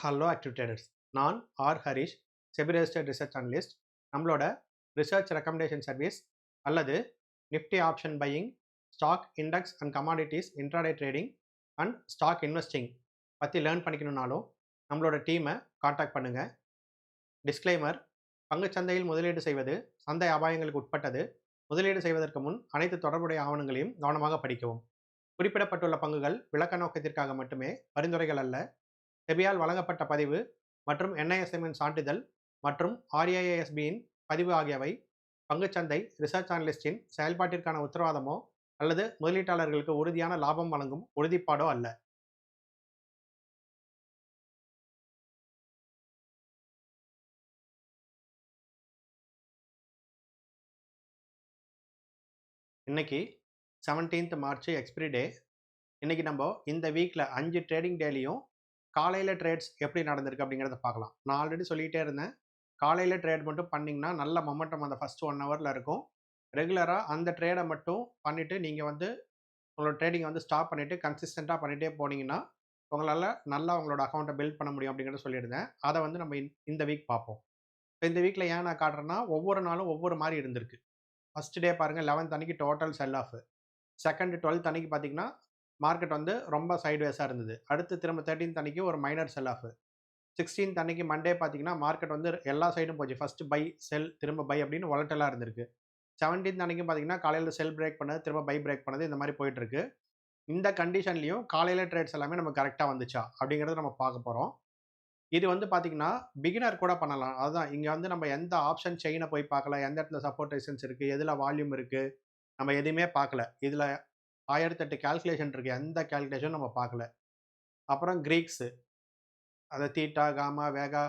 Hello active traders. நான் Harish, SEBI registered research analyst. நம்மளோட research recommendation service அல்லது Nifty option buying, stock index and commodities intraday trading and stock investing பற்றி learn பண்ணிக்கணுன்னாலும் நம்மளோட டீமை contact பண்ணுங்கள். டிஸ்க்ளைமர்: பங்குச்சந்தையில் முதலீடு செய்வது சந்தை அபாயங்களுக்கு உட்பட்டது. முதலீடு செய்வதற்கு முன் அனைத்து தொடர்புடைய ஆவணங்களையும் கவனமாக படிக்கவும். குறிப்பிடப்பட்டுள்ள பங்குகள் விளக்க நோக்கத்திற்காக மட்டுமே, பரிந்துரைகள் அல்ல. செபியால் வழங்கப்பட்ட பதிவு மற்றும் NISMன் சான்றிதழ் மற்றும் RIASBயின் பதிவு ஆகியவை பங்குச்சந்தை ரிசர்ச் அனலிஸ்டின் செயல்பாட்டிற்கான உத்தரவாதமோ அல்லது முதலீட்டாளர்களுக்கு உறுதியான லாபம் வழங்கும் உறுதிப்பாடோ அல்ல. இன்னைக்கு 17th மார்ச் எக்ஸ்பிரி டே. இன்னைக்கு நம்ம இந்த வீக்ல 5 ட்ரேடிங் டேலையும் காலையில் ட்ரேட்ஸ் எப்படி நடந்திருக்கு அப்படிங்கிறத பார்க்கலாம். நான் ஆல்ரெடி சொல்லிகிட்டே இருந்தேன், காலையில் ட்ரேட் மட்டும் பண்ணிங்கன்னா நல்ல மொமெண்டம் அந்த ஃபஸ்ட்டு 1 ஹவரில் இருக்கும். ரெகுலராக அந்த ட்ரேடை மட்டும் பண்ணிவிட்டு நீங்கள் உங்களோட ட்ரேடிங்கை ஸ்டாப் பண்ணிவிட்டு கன்சிஸ்டண்ட்டாக பண்ணிகிட்டே போனீங்கன்னா உங்களால் நல்லா உங்களோட அக்கௌண்ட்டை பில்ட் பண்ண முடியும் அப்படிங்கிறத சொல்லியிருந்தேன். அதை நம்ம இந்த வீக் பார்ப்போம். இந்த வீக்கில் ஏன் நான் காட்டுறேன்னா, ஒவ்வொரு நாளும் ஒவ்வொரு மாதிரி இருந்திருக்கு. ஃபஸ்ட் டே பாருங்கள், 11th அன்னைக்கு total cell of. Second 12th அன்னைக்கு பார்த்தீங்கன்னா மார்க்கெட் ரொம்ப சைட்வேஸாக இருந்தது. அடுத்து திரும்ப 13th அன்னைக்கு ஒரு மைனர் செல் ஆஃப். 16th அன்னைக்கு மண்டே பார்த்தீங்கன்னா மார்க்கெட் எல்லா சைடும் போச்சு. ஃபர்ஸ்ட் பை, செல், திரும்ப பை அப்படின்னு வாலட்டைலாக இருந்திருக்கு. 17th அன்னைக்கும் பார்த்தீங்கன்னா காலையில் செல் பிரேக் பண்ணது, திரும்ப பை பிரேக் பண்ணது, இந்த மாதிரி போயிட்டு இருக்கு. இந்த கண்டிஷன்லையும் காலையில் ட்ரேட்ஸ் எல்லாமே நம்ம கரெக்டாக வந்துச்சா அப்படிங்கிறத நம்ம பார்க்க போகிறோம். இது பார்த்தீங்கன்னா பிகினர் கூட பண்ணலாம். அதுதான் இங்கே நம்ம எந்த ஆப்ஷன் செயினை போய் பார்க்கல, எந்த இடத்துல சப்போர்ட் ரெசிஸ்டன்ஸ் இருக்குது, எதில் வால்யூம் இருக்குது, நம்ம எதுவுமே பார்க்கல. இதில் 1008 கால்குலேஷன் இருக்குது, எந்த கால்குலேஷன் நம்ம பார்க்கல. அப்புறம் கிரீக்ஸு, அதை தீட்டா, காமா, வேகா,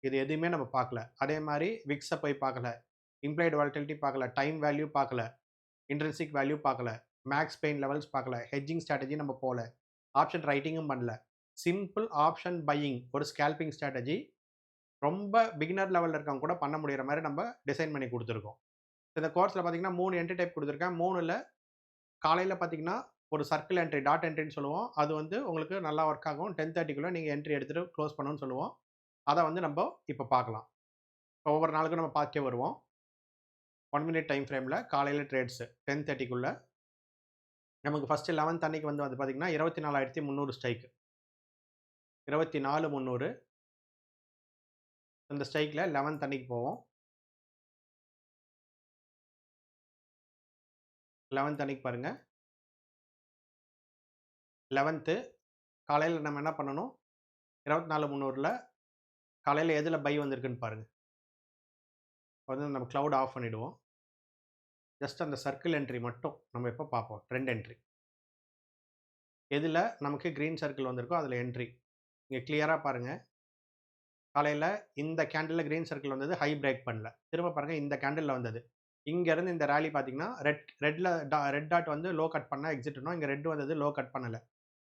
இது எதுவுமே நம்ம பார்க்கல. அதே மாதிரி விக்ஸை போய் பார்க்கல, இம்ப்ளைடு வாலட்டிலிட்டி பார்க்கல, டைம் வேல்யூ பார்க்கல, இன்ட்ரென்சிக் வேல்யூ பார்க்கல, மேக்ஸ் பெயின் லெவல்ஸ் பார்க்கல, ஹெட்ஜிங் ஸ்ட்ராட்டஜி நம்ம போகல, ஆப்ஷன் ரைட்டிங்கும் பண்ணல. சிம்பிள் ஆப்ஷன் பையிங், ஒரு ஸ்கேல்பிங் ஸ்ட்ராட்டஜி ரொம்ப பிகினர் லெவலில் இருக்கவங்க கூட பண்ண முடிகிற மாதிரி நம்ம டிசைன் பண்ணி கொடுத்துருக்கோம். இந்த கோர்ஸில் பார்த்தீங்கன்னா 3 என்ட்ரி டைப் கொடுத்துருக்கேன். 3ல் காலையில் பார்த்தீங்கன்னா ஒரு சர்க்கிள் என்ட்ரி, டாட் என்ட்ரின்னு சொல்லுவோம். அது உங்களுக்கு நல்லா ஒர்க் ஆகும். 10:30க்குள்ளே நீங்கள் என்ட்ரி எடுத்துகிட்டு க்ளோஸ் பண்ணணும்னு சொல்லுவோம். அதை நம்ம இப்போ பார்க்கலாம். இப்போ ஒவ்வொரு நாளுக்கும் நம்ம பார்க்கே வருவோம். 1 minute டைம் ஃப்ரேமில் காலையில் ட்ரேட்ஸு 10:30க்குள்ளே நமக்கு ஃபஸ்ட்டு 11th அன்னைக்கு பார்த்தீங்கன்னா 24,300 ஸ்ட்ரைக்கு, 24,300. இந்த ஸ்ட்ரைக்கில் 11th அன்னைக்கு போவோம். 11th அன்னைக்கு பாருங்கள், 11th காலையில் நம்ம என்ன பண்ணணும், 24,300ல் காலையில் எதில் பை வந்திருக்குன்னு பாருங்கள். நம்ம க்ளவுட் ஆஃப் பண்ணிவிடுவோம். ஜஸ்ட் அந்த சர்க்கிள் என்ட்ரி மட்டும் நம்ம இப்போ பார்ப்போம். ட்ரெண்ட் என்ட்ரி எதில் நமக்கு க்ரீன் சர்க்கிள் வந்திருக்கோ அதில் என்ட்ரி. இங்கே கிளியராக பாருங்கள், காலையில் இந்த கேண்டிலில் க்ரீன் சர்க்கிள் வந்தது, ஹை பிரேக் பண்ணல. திரும்ப பாருங்கள், இந்த கேண்டிலில் வந்தது. இங்கேருந்து இந்த ரேலி பார்த்தீங்கன்னா ரெட் டாட் லோ கட் பண்ணால் எக்ஸிட் பண்ணோம். இங்கே ரெட் வந்தது, லோ கட் பண்ணலை,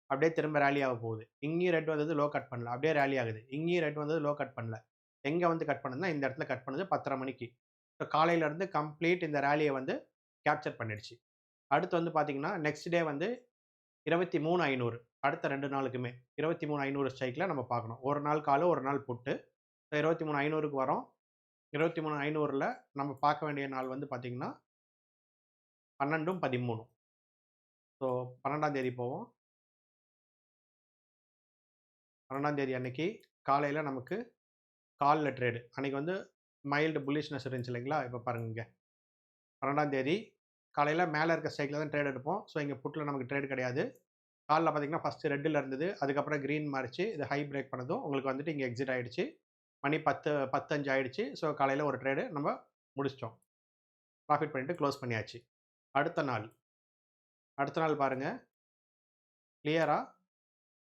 அப்படியே திரும்ப ரேலி ஆக போகுது. இங்கேயும் ரெட் வந்தது, லோ கட் பண்ணல, அப்படியே ரேலி ஆகுது. இங்கேயும் ரெட் வந்தது, லோ கட் பண்ணல. எங்கே கட் பண்ணுதுன்னா இந்த இடத்துல கட் பண்ணுது 10:30 மணிக்கு. ஸோ காலையிலேருந்து கம்ப்ளீட் இந்த ரேலியை கேப்சர் பண்ணிடுச்சு. அடுத்து பார்த்தீங்கன்னா நெக்ஸ்ட் டே 23,500. அடுத்த 2 நாளுக்குமே 23,500 ஸ்ட்ரைக்கில் நம்ம பார்க்கணும். ஒரு நாள் காலு, ஒரு நாள் புட்டு. ஸோ 23,500க்கு வரோம். 23,500ல் நம்ம பார்க்க வேண்டிய நாள் பார்த்தீங்கன்னா 12-13. ஸோ 12ஆம் தேதி போவோம். 12ஆம் தேதி அன்னைக்கு காலையில் நமக்கு காலில் ட்ரேடு. அன்றைக்கி மைல்டு புல்லிஷ்னஸ் இருந்துச்சு இல்லைங்களா. இப்போ பாருங்க, இங்கே 12ஆம் தேதி காலையில் மேலே இருக்க ஸ்ட்ரைக்கில் தான் ட்ரேட் எடுப்போம். ஸோ இங்கே புட்டில் நமக்கு ட்ரேட் கிடையாது. காலில் பார்த்தீங்கன்னா ஃபஸ்ட்டு ரெட்டில் இருந்தது, அதுக்கப்புறம் க்ரீன் மாறிச்சு, இது ஹை பிரேக் பண்ணதும் உங்களுக்கு இங்கே எக்ஸிட் ஆகிடுச்சு. மணி 10:05 ஆகிடுச்சு. ஸோ காலையில் ஒரு ட்ரேடு நம்ம முடிச்சிட்டோம், ப்ராஃபிட் பண்ணிவிட்டு க்ளோஸ் பண்ணியாச்சு. அடுத்த நாள் பாருங்கள், கிளியராக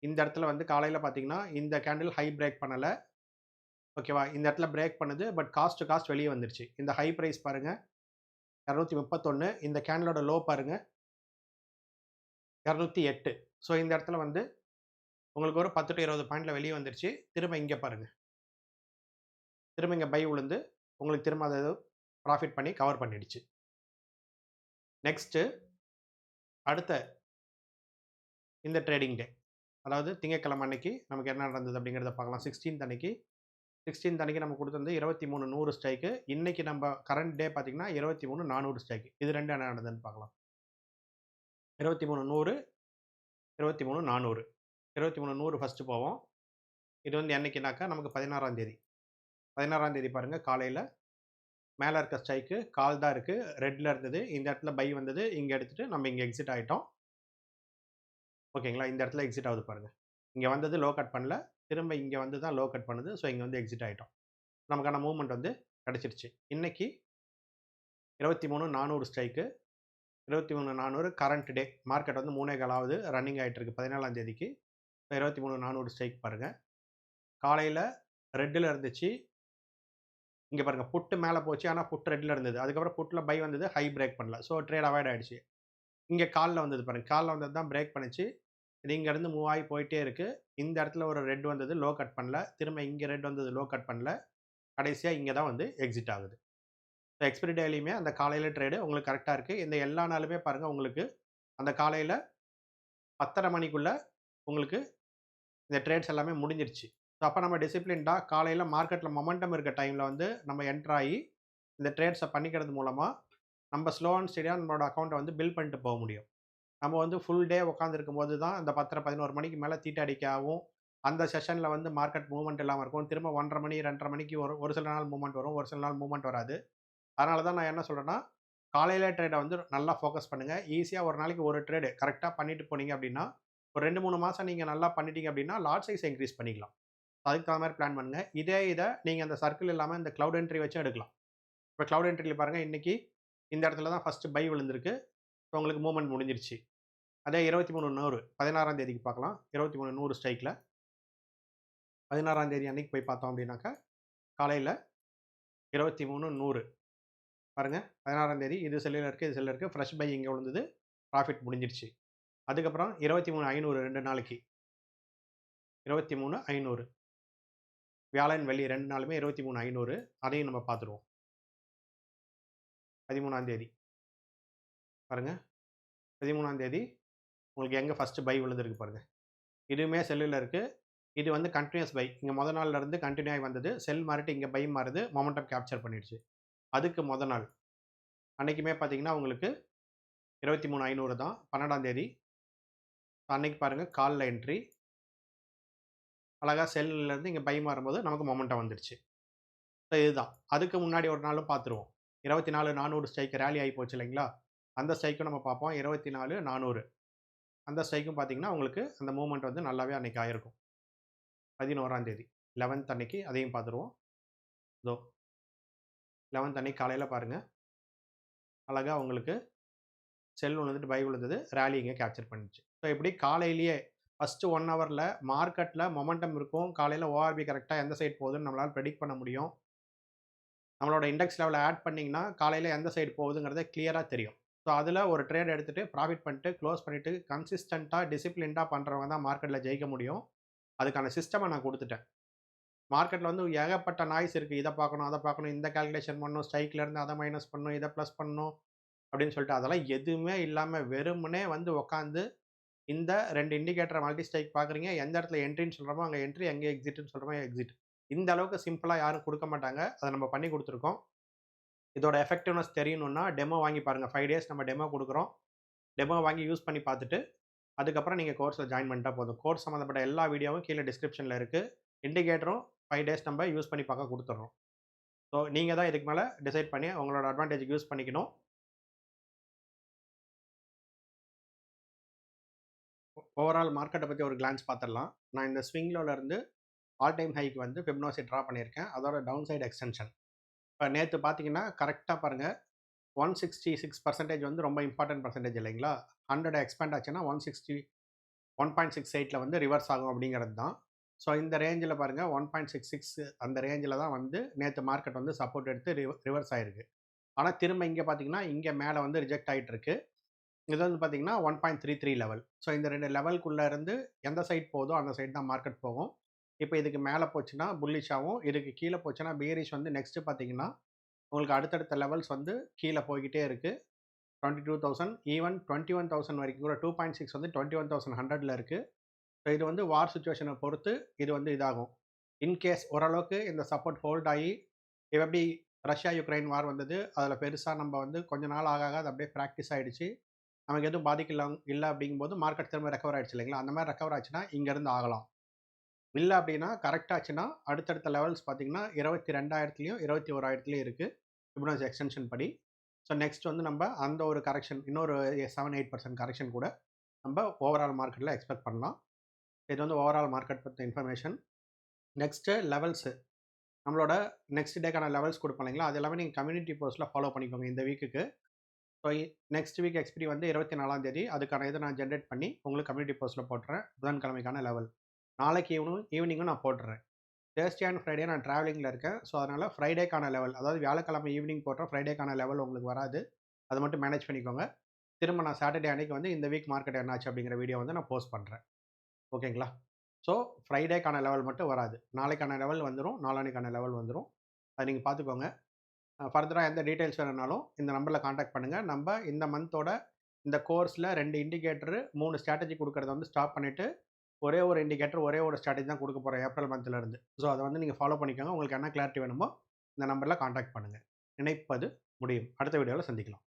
இந்த இடத்துல காலையில் பார்த்தீங்கன்னா இந்த கேண்டில் ஹை பிரேக் பண்ணலை, ஓகேவா. இந்த இடத்துல பிரேக் பண்ணுது, பட் காஸ்ட் வெளியே வந்துருச்சு. இந்த ஹை ப்ரைஸ் பாருங்கள் 231. இந்த கேண்டிலோட லோ பாருங்கள் 208. ஸோ இந்த இடத்துல உங்களுக்கு ஒரு 10 to 20 பாயிண்டில் வெளியே வந்துருச்சு. திரும்ப இங்கே பாருங்கள், திரும்ப இங்கே பை விழுந்து உங்களுக்கு திரும்ப அதை ப்ராஃபிட் பண்ணி கவர் பண்ணிடுச்சு. நெக்ஸ்ட்டு அடுத்த இந்த ட்ரேடிங் டே அதாவது திங்கட்கிழமை அன்னைக்கு நமக்கு என்ன நடந்தது அப்படிங்கிறத பார்க்கலாம். 16th அன்னைக்கு நம்ம கொடுத்தது 23,100 ஸ்ட்ரைக்கு. இன்னைக்கு நம்ம கரண்ட் டே பார்த்தீங்கன்னா 23,400 ஸ்ட்ரைக்கு. இது 2 என்ன நடந்ததுன்னு பார்க்கலாம். 23,100, 23,400. 23,100 ஃபஸ்ட்டு போவோம். இது வந்து என்னைக்குனாக்கா நமக்கு 16ஆம் தேதி. 16ஆம் தேதி பாருங்க காலையில் மேலே இருக்க ஸ்ட்ரைக்கு கால் தான் இருக்குது, ரெட்டில் இருந்தது. இந்த இடத்துல பை வந்தது, இங்கே எடுத்துகிட்டு நம்ம இங்கே எக்ஸிட் ஆகிட்டோம். ஓகேங்களா, இந்த இடத்துல எக்ஸிட் ஆகுது பாருங்கள். இங்கே வந்தது லோ கட் பண்ணல, திரும்ப இங்கே வந்து தான் லோ கட் பண்ணுது. ஸோ இங்கே வந்து எக்ஸிட் ஆகிட்டோம். நமக்கான மூவ்மெண்ட் வந்து கிடச்சிருச்சு. இன்னைக்கு 23,400 ஸ்ட்ரைக்கு, 23,400 கரண்ட் டே. மார்க்கெட் வந்து 3.15 ரன்னிங் ஆகிட்டு இருக்கு 17ஆம் தேதிக்கு. 23,400 ஸ்ட்ரைக் பாருங்கள். காலையில் ரெட்டில் இருந்துச்சு, இங்கே பாருங்கள் புட்டு மேலே போச்சு, ஆனால் புட் ரெட்டில் இருந்தது. அதுக்கப்புறம் புட்டில் பை வந்தது, ஹை பிரேக் பண்ணல. ஸோ ட்ரேட் அவாய்ட் ஆகிடுச்சு. இங்கே காலில் வந்தது பாருங்கள், காலில் வந்தது தான் பிரேக் பண்ணிச்சு. இது இங்கேருந்து மூவ் ஆகி போயிட்டே இருக்குது. இந்த இடத்துல ஒரு ரெட் வந்தது, லோ கட் பண்ணல. திரும்ப இங்கே ரெட் வந்தது, லோ கட் பண்ணல. கடைசியாக இங்கே தான் வந்து எக்ஸிட் ஆகுது. ஸோ எக்ஸ்பிரி டேலையுமே அந்த காலையில் ட்ரேடு உங்களுக்கு கரெக்டாக இருக்குது. இந்த எல்லா நாளுமே பாருங்கள் உங்களுக்கு அந்த காலையில் 10:30 மணிக்குள்ளே உங்களுக்கு இந்த ட்ரேட்ஸ் எல்லாமே முடிஞ்சிருச்சு. ஸோ அப்போ நம்ம டிசிப்ளின்டாக காலையில் மார்க்கெட்டில் மொமெண்டம் இருக்க டைமில் வந்து நம்ம என்ட்ரு ஆகி இந்த ட்ரேட்ஸை பண்ணிக்கிறது மூலமாக நம்ம ஸ்லோ அண்ட் ஸ்டடியாக நம்மளோட அக்கௌண்ட்டை வந்து பில் பண்ணிட்டு போக முடியும். நம்ம வந்து ஃபுல் டே உட்காந்துருக்கும் போது தான் இந்த 10:30, 11 மணிக்கு மேலே தீட்ட அடிக்கவும், அந்த செஷனில் வந்து மார்க்கெட் மூவ்மெண்ட் இல்லாமல் இருக்கும். திரும்ப 1:30 மணி, 2:30 மணிக்கு ஒரு சில நாள் மூவ்மெண்ட் வரும், ஒரு சில நாள் மூவ்மெண்ட் வராது. அதனால தான் நான் என்ன சொல்கிறேன்னா, காலையில் ட்ரேடை வந்து நல்லா ஃபோக்கஸ் பண்ணுங்கள். ஈஸியாக ஒரு நாளைக்கு ஒரு ட்ரேடு கரெக்டாக பண்ணிட்டு போனீங்க அப்படின்னா, ஒரு 2-3 மாதம் நீங்கள் நல்லா பண்ணிட்டீங்க அப்படின்னா லாட் சைஸ் இன்க்ரீஸ் பண்ணிக்கலாம். அதுக்கு தகுந்த மாதிரி பிளான் பண்ணுங்கள். இதை நீங்கள் அந்த சர்க்கிள் இல்லாமல் இந்த க்ளவுட் என்ட்ரி வச்சும் எடுக்கலாம். இப்போ க்ளவுட் என்ட்ரியில் பாருங்கள், இன்றைக்கி இந்த இடத்துல தான் ஃபஸ்ட்டு பை விழுந்திருக்கு. ஸோ உங்களுக்கு மூவ்மெண்ட் முடிஞ்சிருச்சு. அதே 23,100 16ஆம் தேதிக்கு பார்க்கலாம். 23,100 ஸ்ட்ரைக்கில் 16ஆம் தேதி அன்னைக்கு போய் பார்த்தோம் அப்படின்னாக்கா காலையில் 23,100 பாருங்கள். 16ஆம் தேதி இது செல்லில் இருக்குது, இது செல்லில் இருக்குது. ஃப்ரெஷ் பை இங்கே விழுந்தது, ப்ராஃபிட் முடிஞ்சிருச்சு. அதுக்கப்புறம் 23,500 2 நாளைக்கு 23,500 வியாழன் வெள்ளி 2 நாளுமே 23,500. அதையும் நம்ம பார்த்துருவோம். 13ஆம் தேதி பாருங்கள். 13ஆம் தேதி உங்களுக்கு எங்கே ஃபஸ்ட்டு பை விழுந்திருக்கு பாருங்கள். இதுவுமே செல்லில் இருக்குது. இது வந்து கண்டினியூஸ் பை. இங்கே மொதல் நாள்லேருந்து கண்டினியூ ஆகி வந்தது. செல் மாறிட்டு இங்கே பை மாறுது, மொமெண்டம் கேப்சர் பண்ணிடுச்சு. அதுக்கு மொதல் நாள் அன்றைக்குமே பார்த்தீங்கன்னா உங்களுக்கு 23,500 தான் 12ஆம் தேதி. அன்னைக்கு பாருங்கள் காலில் என்ட்ரி அழகாக செல்லிலேருந்து இங்கே பை மாறும்போது நமக்கு மொமெண்டம் வந்துடுச்சு. ஸோ இதுதான். அதுக்கு முன்னாடி ஒரு நாளும் பார்த்துருவோம். 24,400 ஸ்ட்ரைக் ரேலி ஆகி போச்சு இல்லைங்களா, அந்த ஸ்ட்ரைக்கும் நம்ம பார்ப்போம். 24,400 அந்த ஸ்ட்ரைக்கும் பார்த்தீங்கன்னா உங்களுக்கு அந்த மூவ்மெண்ட் வந்து நல்லாவே அன்றைக்கி ஆகிருக்கும். 11ஆம் தேதி 11th அன்னைக்கு அதையும் பார்த்துருவோம். இதோ 11th அன்னைக்கு காலையில் பாருங்கள், அழகாக உங்களுக்கு செல் விழுந்துட்டு பை விழுந்தது, ரேலி இங்கே கேப்சர் பண்ணிச்சு. ஸோ இப்படி காலையிலேயே ஃபஸ்ட்டு 1 ஹவரில் மார்க்கெட்டில் மொமெண்டம் இருக்கும். காலையில் ஓஆர்பி கரெக்டாக எந்த சைடு போகுதுன்னு நம்மளால் ப்ரெடிக்ட் பண்ண முடியும். நம்மளோட இண்டெக்ஸ் லெவலில் ஆட் பண்ணிங்கன்னா காலையில் எந்த சைடு போகுதுங்கிறத கிளியராக தெரியும். ஸோ அதில் ஒரு ட்ரேட் எடுத்துகிட்டு ப்ராஃபிட் பண்ணிட்டு க்ளோஸ் பண்ணிவிட்டு கன்சிஸ்டண்ட்டாக டிசிப்ளின்டாக பண்ணுறவங்க தான் மார்க்கெட்டில் ஜெயிக்க முடியும். அதுக்கான சிஸ்டமை நான் கொடுத்துட்டேன். மார்க்கெட்டில் வந்து ஏகப்பட்ட நாய்ஸ் இருக்குது. இதை பார்க்கணும், அதை பார்க்கணும், இந்த கால்குலேஷன் பண்ணணும், ஸ்ட்ரைக்லேருந்து அதை மைனஸ் பண்ணணும், இதை ப்ளஸ் பண்ணணும் அப்படின்னு சொல்லிட்டு அதெல்லாம் எதுவுமே இல்லாமல் வெறுமனே வந்து உட்காந்து இந்த 2 இண்டிகேட்டரை மல்டி ஸ்ட்ரைக் பார்க்குறீங்க. எந்த இடத்துல என்ட்ரின்னு சொல்கிறோமோ அங்கே என்ட்ரி, எங்கே எக்ஸிட்னு சொல்கிறோமோ எக்ஸிட். இந்த அளவுக்கு சிம்பிளாக யாரும் கொடுக்க மாட்டாங்க. அதை நம்ம பண்ணி கொடுத்துருக்கோம். இதோட எஃபெக்டிவ்னஸ் தெரியணும்னா டெமோ வாங்கி பாருங்கள். 5 days நம்ம டெமோ கொடுக்குறோம். டெமோ வாங்கி யூஸ் பண்ணி பார்த்துட்டு அதுக்கப்புறம் நீங்கள் கோர்ஸில் ஜாயின் பண்ணிட்டா போதும். கோர்ஸ் சம்மந்தப்பட்ட எல்லா வீடியோவும் கீழே டிஸ்கிரிப்ஷனில் இருக்குது. இண்டிகேட்டரும் 5 days நம்ம யூஸ் பண்ணி பார்க்க கொடுத்துட்றோம். ஸோ நீங்கள் தான் இதுக்கு மேலே டிசைட் பண்ணி உங்களோட அட்வான்டேஜுக்கு யூஸ் பண்ணிக்கணும். ஓவரால் மார்க்கெட்டை பற்றி ஒரு கிளான்ஸ் பார்த்துடலாம். நான் இந்த ஸ்விங்லோலேருந்து ஆல் டைம் ஹைக்கு வந்து ஃபிபனாச்சி ட்ரா பண்ணியிருக்கேன். அதோட டவுன் சைடு எக்ஸ்டென்ஷன் இப்போ நேற்று பார்த்தீங்கன்னா கரெக்டாக பாருங்கள், 166% வந்து ரொம்ப இம்பார்ட்டன்ட் பர்சன்டேஜ் இல்லைங்களா. 100 எக்ஸ்பேண்ட் ஆச்சுன்னா 1.68 வந்து ரிவர்ஸ் ஆகும் அப்படிங்கிறது தான். ஸோ இந்த ரேஞ்சில் பாருங்கள் 1.66 அந்த ரேஞ்சில் தான் வந்து நேற்று மார்க்கெட் வந்து சப்போர்ட் எடுத்து ரிவர்ஸ் ஆகிருக்கு. ஆனால் திரும்ப இங்கே பார்த்தீங்கன்னா இங்கே மேலே வந்து ரிஜெக்ட் ஆகிட்டு இருக்கு. இது வந்து பார்த்தீங்கன்னா 1.33 லெவல். ஸோ இந்த 2 லெவலுக்குள்ளே இருந்து எந்த சைட் போதோ அந்த சைட் தான் மார்க்கெட் போகும். இப்போ இதுக்கு மேலே போச்சுன்னா புல்லிஷாகவும், இதுக்கு கீழே போச்சுன்னா பேரிஷ் வந்து நெக்ஸ்ட்டு பார்த்தீங்கன்னா உங்களுக்கு அடுத்தடுத்த லெவல்ஸ் வந்து கீழே போய்கிட்டே இருக்குது. 22,000 ஈவன் 21,000 வரைக்கும் கூட 2.6 வந்து 21,100ல் இருக்குது. ஸோ இது வந்து வார் சுச்சுவேஷனை பொறுத்து இது வந்து இதாகும். இன்கேஸ் ஓரளவுக்கு இந்த சப்போர்ட் ஹோல்ட் ஆகி எப்படி ரஷ்யா யுக்ரைன் வார் வந்தது, அதில் பெருசாக நம்ம வந்து கொஞ்ச நாள் ஆக ஆக அது அப்படியே ப்ராக்டிஸ் ஆகிடுச்சு, நமக்கு எதுவும் இல்லை அப்படிங்கும்போது மார்க்கெட் திரும்ப ரெக்கவர் ஆகிடுச்சு இல்லைங்களா? அந்த மாதிரி ரெக்கவர் ஆச்சுன்னா இங்கேருந்து ஆகலாம். இல்லை அப்படின்னா கரெக்டாச்சுன்னா அடுத்தடுத்த லெவல்ஸ் பார்த்தீங்கன்னா 22,000லையும் 21,000லையும் இருக்குது ஃபிபனாச்சி எக்ஸ்டென்ஷன் படி. ஸோ நெக்ஸ்ட் வந்து நம்ம அந்த ஒரு கரெக்ஷன் இன்னொரு 7-8% கரெக்ஷன் கூட நம்ம ஓவரால் மார்க்கெட்டில் எக்ஸ்பெக்ட் பண்ணலாம். இது வந்து ஓவரால் மார்க்கெட் பற்றி இன்ஃபர்மேஷன். நெக்ஸ்ட்டு லெவல்ஸு நம்மளோட நெக்ஸ்ட் டேக்கான லெவல்ஸ் கொடுப்போம் இல்லைங்களா? அது எல்லாமே நீங்கள் கம்யூனிட்டி போஸ்ட்டில் ஃபாலோ பண்ணிக்கோங்க இந்த வீக்குக்கு. ஸோ நெக்ஸ்ட் வீக் எக்ஸ்பிரி வந்து 24ஆம் தேதி அதுக்கான இதை நான் ஜென்ரேட் பண்ணி உங்களுக்கு கம்யூனிட்டி போஸ்ட்டில் போட்டுறேன். புதன்கிழமைக்கான லெவல் நாளைக்கு ஈவினிங்கும் நான் போட்டுறேன். தேர்ஸ்டே அண்ட் ஃப்ரைடே நான் ட்ராவலிங்கில் இருக்கேன். ஸோ அதனால் ஃப்ரைடேக்கான லெவல், அதாவது வியாழக்கிழமை ஈவினிங் போட்டுற ஃப்ரைடேக்கான லெவல் உங்களுக்கு வராது. அதை மட்டும் மேனேஜ் பண்ணிக்கோங்க. திரும்ப நான் சாட்டர்டே அன்னைக்கு வந்து இந்த வீக் மார்க்கெட் என்னாச்சு அப்படிங்கிற வீடியோ வந்து நான் போஸ்ட் பண்ணுறேன். ஓகேங்களா? ஸோ ஃப்ரைடேக்கான லெவல் மட்டும் வராது. நாளைக்கான லெவல் வந்துடும், நாளான்னைக்கான லெவல் வந்துடும். அதை நீங்கள் பார்த்துக்கோங்க. ஃபர்தராக எந்த டீட்டெயில்ஸ் வேணும்னாலும் இந்த நம்பரில் காண்டாக்ட் பண்ணுங்கள். நம்ம இந்த மந்தோட இந்த கோர்ஸில் 2 இண்டிகேட்டரு 3 ஸ்ட்ராட்டஜி கொடுக்குறத வந்து ஸ்டாப் பண்ணிவிட்டு ஒரே ஒரு இண்டிகேட்டர் ஒரே ஒரு ஸ்ட்ராட்டஜி தான் கொடுக்க போகிறோம் ஏப்ரல் மந்த்லேருந்து. ஸோ அதை வந்து நீங்கள் ஃபாலோ பண்ணிக்கோங்க. உங்களுக்கு என்ன கிளாரிட்டி வேணுமோ இந்த நம்பரில் காண்டாக்ட் பண்ணுங்கள். நினைப்பது முடியும். அடுத்த வீடியோவில் சந்திக்கலாம்.